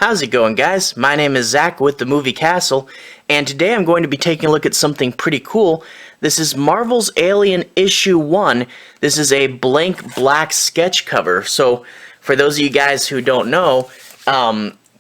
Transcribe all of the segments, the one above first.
How's it going, guys? My name is Zach with the Movie Castle, and today I'm going to be taking a look at something pretty cool. This is Marvel's Alien Issue 1. This is a blank black sketch cover. So, for those of you guys who don't know,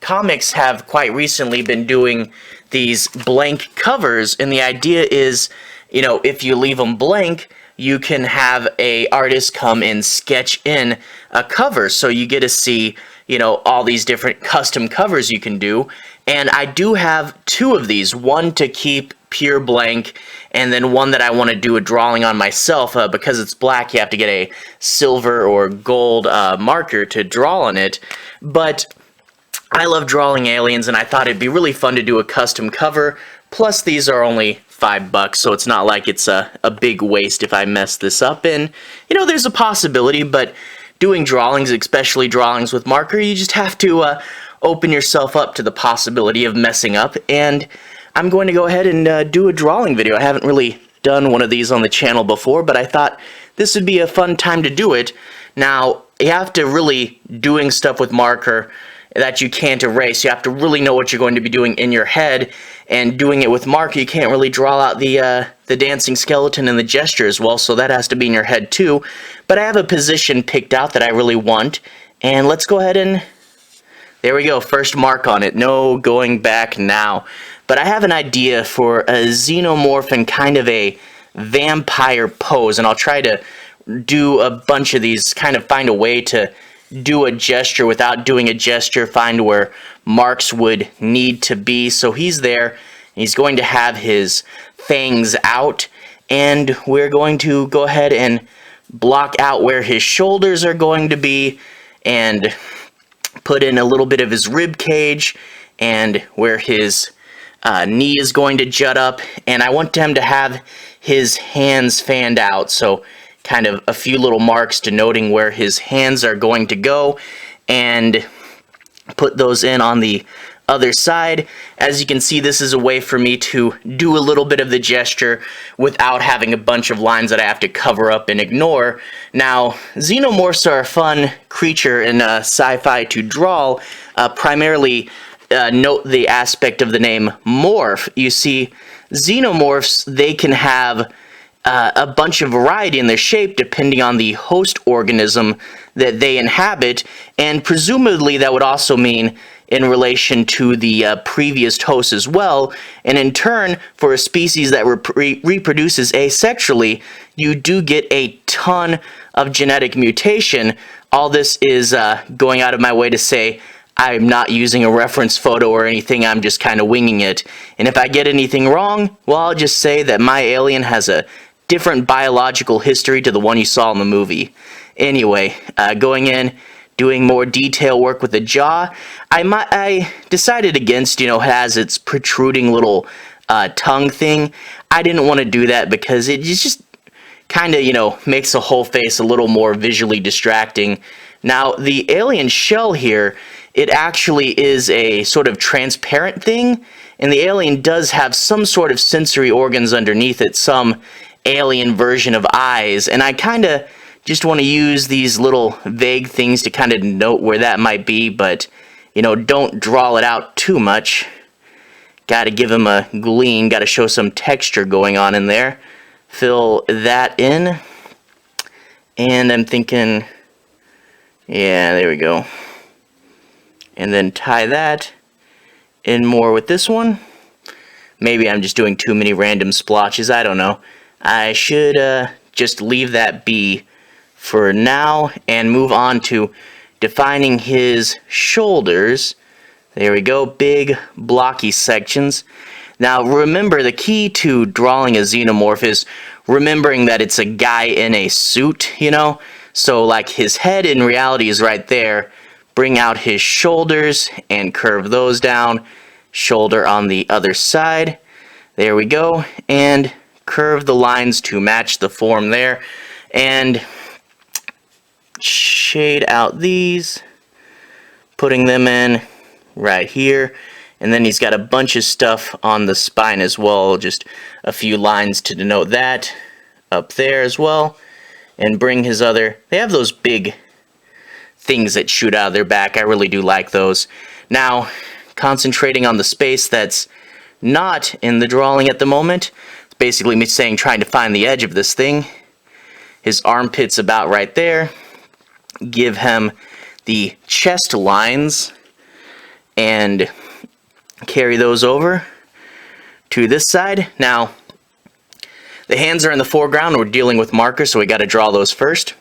comics have quite recently been doing these blank covers, and the idea is, if you leave them blank, you can have a artist come and sketch in a cover, so you get to see all these different custom covers you can do. And I do have two of these, one to keep pure blank, and then one that I want to do a drawing on myself. Because it's black, you have to get a silver or gold marker to draw on it. But I love drawing aliens, and I thought it'd be really fun to do a custom cover. Plus, these are only $5, so it's not like it's a big waste if I mess this up. And, there's a possibility, but doing drawings, especially drawings with marker, you just have to open yourself up to the possibility of messing up. And I'm going to go ahead and do a drawing video. I haven't really done one of these on the channel before, but I thought this would be a fun time to do it. Now, you have to really doing stuff with marker that you can't erase. You have to really know what you're going to be doing in your head, and doing it with marker, you can't really draw out the dancing skeleton and the gesture as well, so that has to be in your head too. But I have a position picked out that I really want, and let's go ahead and there we go, first mark on it, no going back now. But I have an idea for a xenomorph and kind of a vampire pose, and I'll try to do a bunch of these, kind of find a way to do a gesture without doing a gesture, find where marks would need to be. So he's there, and he's going to have his fangs out, and we're going to go ahead and block out where his shoulders are going to be, and put in a little bit of his rib cage, and where his knee is going to jut up, and I want him to have his hands fanned out, so kind of a few little marks denoting where his hands are going to go, and put those in on the other side. As you can see, this is a way for me to do a little bit of the gesture without having a bunch of lines that I have to cover up and ignore. Now, xenomorphs are a fun creature in sci-fi to draw. Primarily, note the aspect of the name morph. You see, xenomorphs, they can have a bunch of variety in their shape depending on the host organism that they inhabit, and presumably that would also mean in relation to the previous host as well. And in turn, for a species that reproduces asexually, you do get a ton of genetic mutation. All this is going out of my way to say I'm not using a reference photo or anything, I'm just kind of winging it. And if I get anything wrong, well, I'll just say that my alien has a different biological history to the one you saw in the movie. Anyway, going in, doing more detail work with the jaw, I decided against, has its protruding little tongue thing. I didn't want to do that because it just kind of, makes the whole face a little more visually distracting. Now, the alien shell here, it actually is a sort of transparent thing, and the alien does have some sort of sensory organs underneath it, some alien version of eyes, and I kind of just want to use these little vague things to kind of note where that might be, but don't draw it out too much. Got to give him a gleam, got to show some texture going on in there. Fill that in, and I'm thinking, yeah, there we go. And then tie that in more with this one. Maybe I'm just doing too many random splotches, I don't know. I should just leave that be for now and move on to defining his shoulders. There we go, big blocky sections. Now remember, the key to drawing a xenomorph is remembering that it's a guy in a suit, So like his head in reality is right there. Bring out his shoulders and curve those down. Shoulder on the other side. There we go, and curve the lines to match the form there, and shade out these, putting them in right here, and then he's got a bunch of stuff on the spine as well, just a few lines to denote that up there as well, and bring his other, they have those big things that shoot out of their back. I really do like those. Now, concentrating on the space that's not in the drawing at the moment, it's basically me saying trying to find the edge of this thing. His armpit's about right there. Give him the chest lines and carry those over to this side. Now, the hands are in the foreground. We're dealing with markers, so we got to draw those first.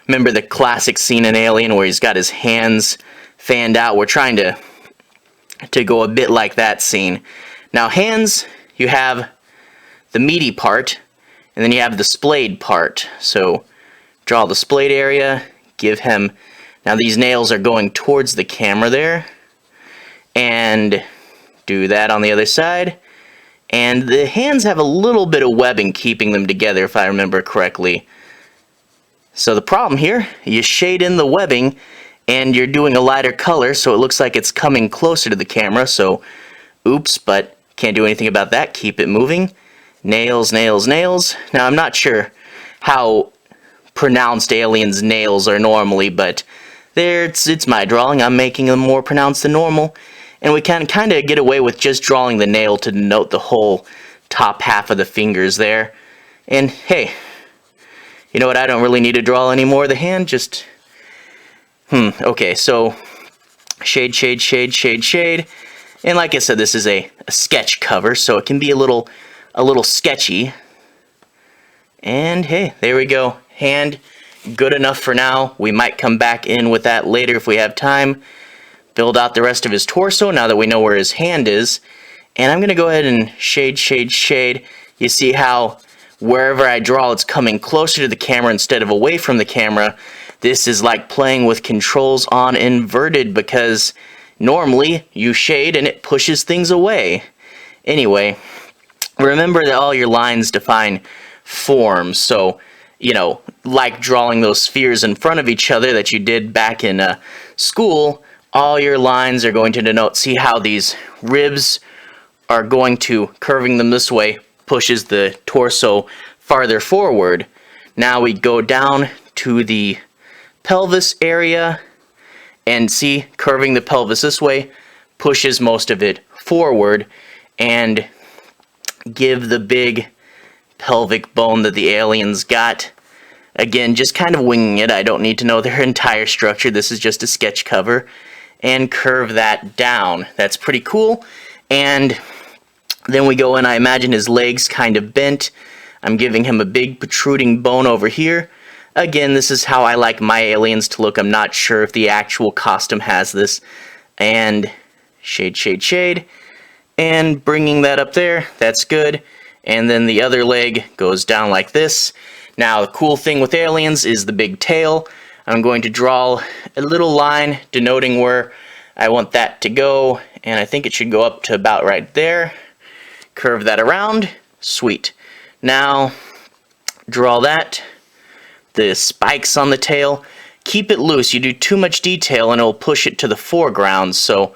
Remember the classic scene in Alien where he's got his hands fanned out? We're trying to go a bit like that scene. Now, hands, you have the meaty part, and then you have the splayed part. So, draw the splayed area, give him... Now, these nails are going towards the camera there. And do that on the other side. And the hands have a little bit of webbing keeping them together, if I remember correctly. So the problem here, you shade in the webbing, and you're doing a lighter color, so it looks like it's coming closer to the camera, so oops, but can't do anything about that. Keep it moving. Nails, nails, nails. Now, I'm not sure how pronounced Alien's nails are normally, but there, it's my drawing. I'm making them more pronounced than normal. And we can kind of get away with just drawing the nail to denote the whole top half of the fingers there. And hey, you know what? I don't really need to draw any more of the hand. Just, okay, so shade, shade, shade, shade, shade. And like I said, this is a sketch cover, so it can be a little sketchy. And hey, there we go. Hand, good enough for now. We might come back in with that later if we have time. Build out the rest of his torso now that we know where his hand is. And I'm going to go ahead and shade, shade, shade. You see how wherever I draw, it's coming closer to the camera instead of away from the camera. This is like playing with controls on inverted, because normally you shade and it pushes things away. Anyway, remember that all your lines define forms. So, you know, like drawing those spheres in front of each other that you did back in school, all your lines are going to denote, see how these ribs are going to, curving them this way, pushes the torso farther forward. Now we go down to the pelvis area, and see, curving the pelvis this way pushes most of it forward, and give the big pelvic bone that the aliens got. Again, just kind of winging it. I don't need to know their entire structure. This is just a sketch cover. And curve that down. That's pretty cool. And then we go in, I imagine his legs kind of bent. I'm giving him a big protruding bone over here. Again, this is how I like my aliens to look. I'm not sure if the actual costume has this. And shade, shade, shade. And bringing that up there, that's good. And then the other leg goes down like this. Now, the cool thing with aliens is the big tail. I'm going to draw a little line denoting where I want that to go, and I think it should go up to about right there. Curve that around. Sweet. Now, draw that. The spikes on the tail. Keep it loose. You do too much detail and it'll push it to the foreground, so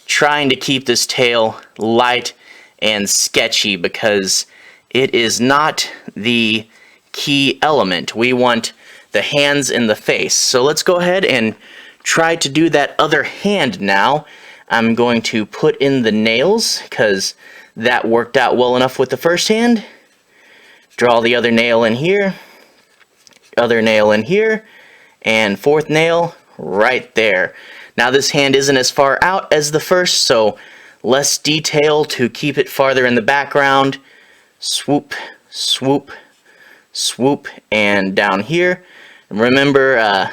trying to keep this tail light and sketchy because it is not the key element. We want the hands in the face. So let's go ahead and try to do that other hand now. I'm going to put in the nails because that worked out well enough with the first hand. Draw the other nail in here, other nail in here, and fourth nail right there. Now this hand isn't as far out as the first, so less detail to keep it farther in the background. Swoop, swoop, swoop, and down here. Remember, a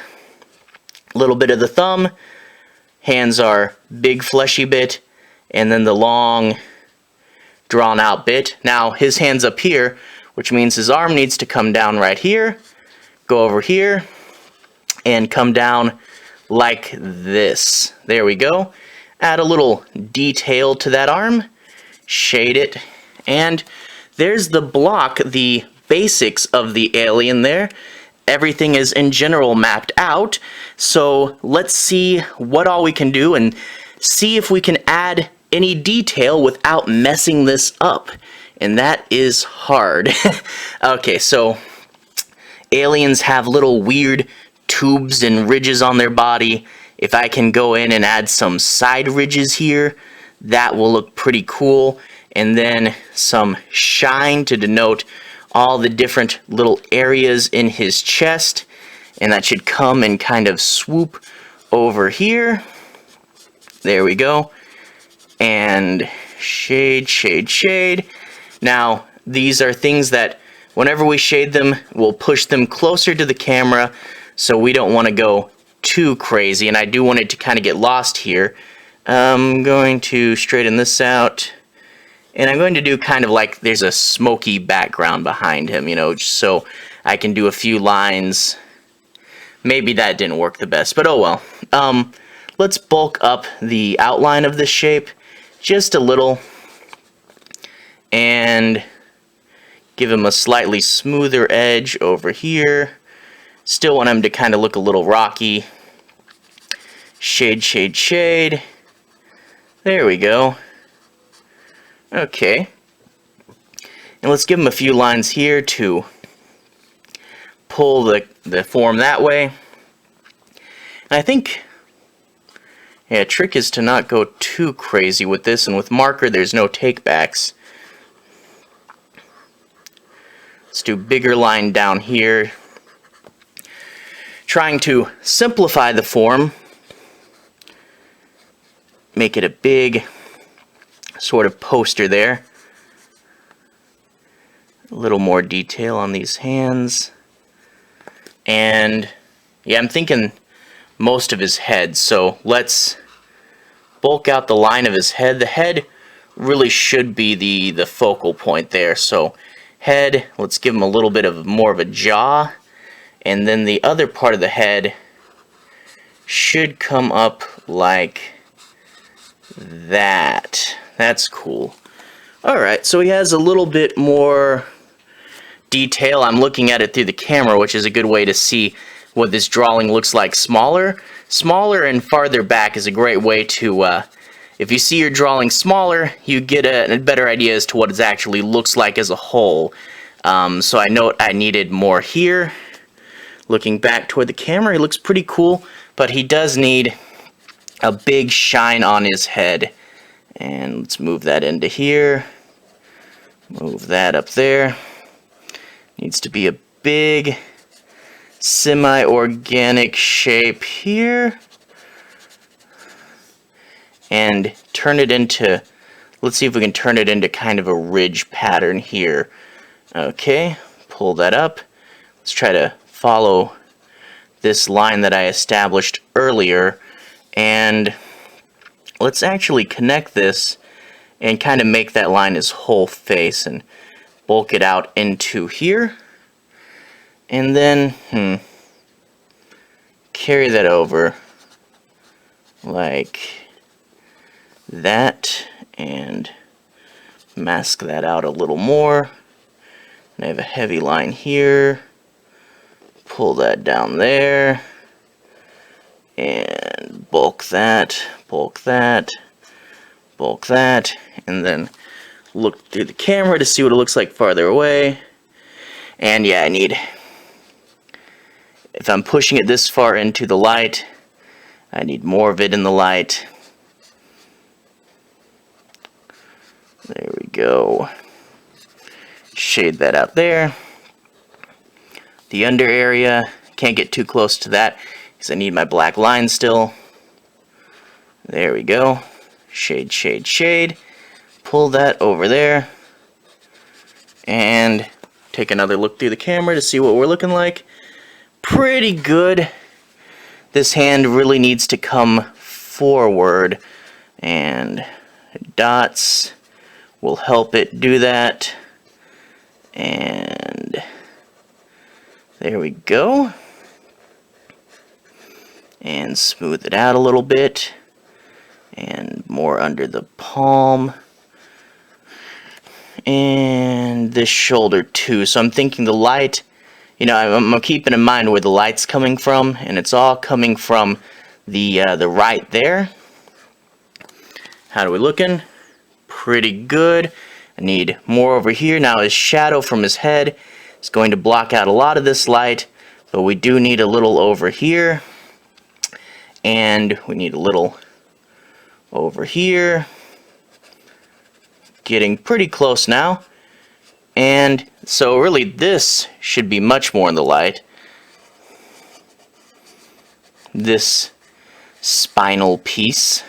little bit of the thumb, hands are big fleshy bit, and then the long drawn out bit. Now his hand's up here, which means his arm needs to come down right here, go over here, and come down like this. There we go. Add a little detail to that arm, shade it, and there's the block, the basics of the alien there. Everything is in general mapped out, so let's see what all we can do and see if we can add any detail without messing this up, and that is hard. Okay, so aliens have little weird tubes and ridges on their body. if I can go in and add some side ridges here, that will look pretty cool. And then some shine to denote all the different little areas in his chest. And that should come and kind of swoop over here. There we go. And shade, shade, shade. Now, these are things that whenever we shade them, we'll push them closer to the camera, so we don't want to go too crazy, and I do want it to kind of get lost here. I'm going to straighten this out, and I'm going to do kind of like there's a smoky background behind him, you know, just so I can do a few lines. Maybe that didn't work the best, but oh well. Let's bulk up the outline of this shape just a little, and give him a slightly smoother edge over here. Still want him to kind of look a little rocky. Shade, shade, shade. There we go. Okay. And let's give him a few lines here to pull the form that way. And I think, yeah, trick is to not go too crazy with this, and with marker there's no takebacks. Let's do bigger line down here. Trying to simplify the form. Make it a big sort of poster there. A little more detail on these hands. And yeah, I'm thinking most of his head, so let's bulk out the line of his head. The head really should be the focal point there, so head, let's give him a little bit of more of a jaw, and then the other part of the head should come up like that. That's cool. Alright, so he has a little bit more detail. I'm looking at it through the camera, which is a good way to see what this drawing looks like smaller. Smaller and farther back is a great way to, if you see your drawing smaller, you get a better idea as to what it actually looks like as a whole. So I note I needed more here. Looking back toward the camera, he looks pretty cool, but he does need a big shine on his head. And let's move that into here. Move that up there. Needs to be a big semi-organic shape here. And turn it into, let's see if we can turn it into kind of a ridge pattern here. Okay, pull that up. Let's try to follow this line that I established earlier, and let's actually connect this and kind of make that line his whole face and bulk it out into here. And then, carry that over like that and mask that out a little more. And I have a heavy line here. Pull that down there. And bulk that, bulk that, bulk that. And then look through the camera to see what it looks like farther away. And yeah, I need, if I'm pushing it this far into the light, I need more of it in the light. There we go. Shade that out there. The under area, can't get too close to that because I need my black line still. There we go. Shade, shade, shade. Pull that over there. And take another look through the camera to see what we're looking like. Pretty good. This hand really needs to come forward, and dots will help it do that. And there we go. And smooth it out a little bit. And more under the palm. And this shoulder too. So I'm thinking the light, you know, I'm keeping in mind where the light's coming from, and it's all coming from the right there. How are we looking? Pretty good. I need more over here. Now his shadow from his head is going to block out a lot of this light, but we do need a little over here. And we need a little over here. Getting pretty close now. And so really this should be much more in the light. This spinal piece.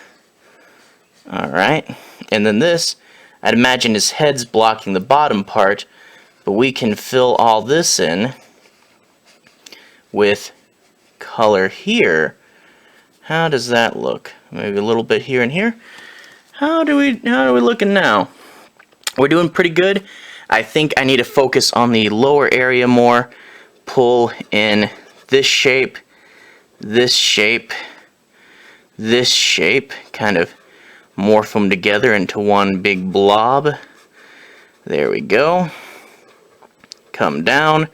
Alright. And then this, I'd imagine his head's blocking the bottom part, but we can fill all this in with color here. How does that look? Maybe a little bit here and here. How are we looking now? We're doing pretty good. I think I need to focus on the lower area more. Pull in this shape, this shape, this shape, kind of morph them together into one big blob. There we go. Come down.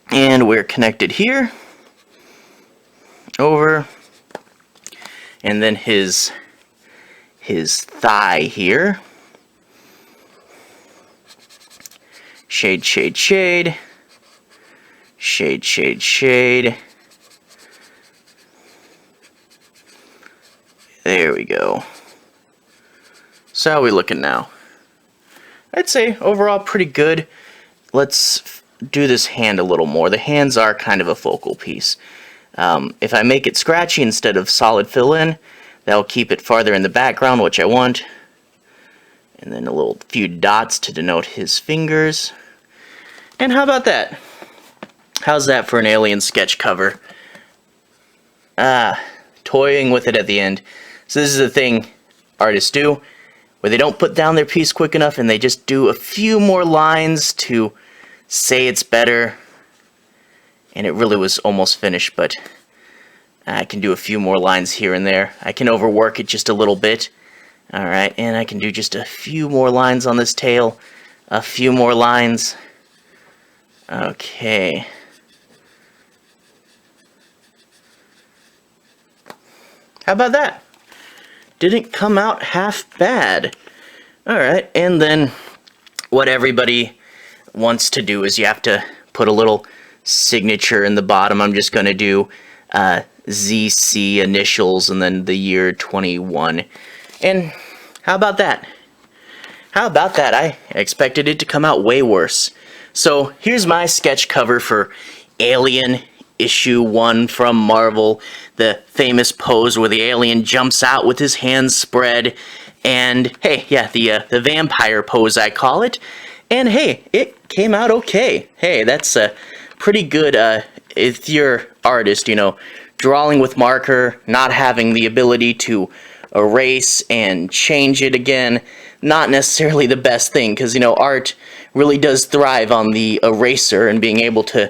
And we're connected here. Over. And then his thigh here. Shade, shade, shade. Shade, shade, shade. There we go. So how are we looking now? I'd say overall pretty good. Let's do this hand a little more. The hands are kind of a focal piece. If I make it scratchy instead of solid fill in, that'll keep it farther in the background, which I want. And then a little few dots to denote his fingers. And how about that? How's that for an alien sketch cover? Toying with it at the end. So this is the thing artists do, where they don't put down their piece quick enough and they just do a few more lines to say it's better. And it really was almost finished, but I can do a few more lines here and there. I can overwork it just a little bit. Alright, and I can do just a few more lines on this tail. A few more lines. Okay. How about that? Didn't come out half bad. Alright, and then what everybody wants to do is you have to put a little signature in the bottom. I'm just going to do ZC initials and then the year 21. And how about that? How about that? I expected it to come out way worse. So here's my sketch cover for Alien Issue 1 from Marvel. The famous pose where the alien jumps out with his hands spread. And hey, yeah, the vampire pose I call it. And hey, it came out okay. Hey, that's pretty good if you're artist, you know, drawing with marker, not having the ability to erase and change it again, not necessarily the best thing, because, you know, art really does thrive on the eraser and being able to...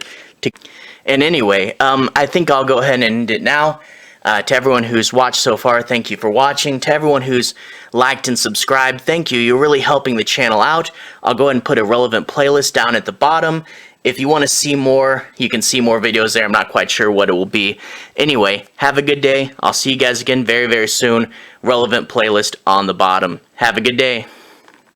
And anyway, I think I'll go ahead and end it now. To everyone who's watched so far, thank you for watching. To everyone who's liked and subscribed, thank you. You're really helping the channel out. I'll go ahead and put a relevant playlist down at the bottom. If you want to see more, you can see more videos there. I'm not quite sure what it will be. Anyway, have a good day. I'll see you guys again very, very soon. Relevant playlist on the bottom. Have a good day.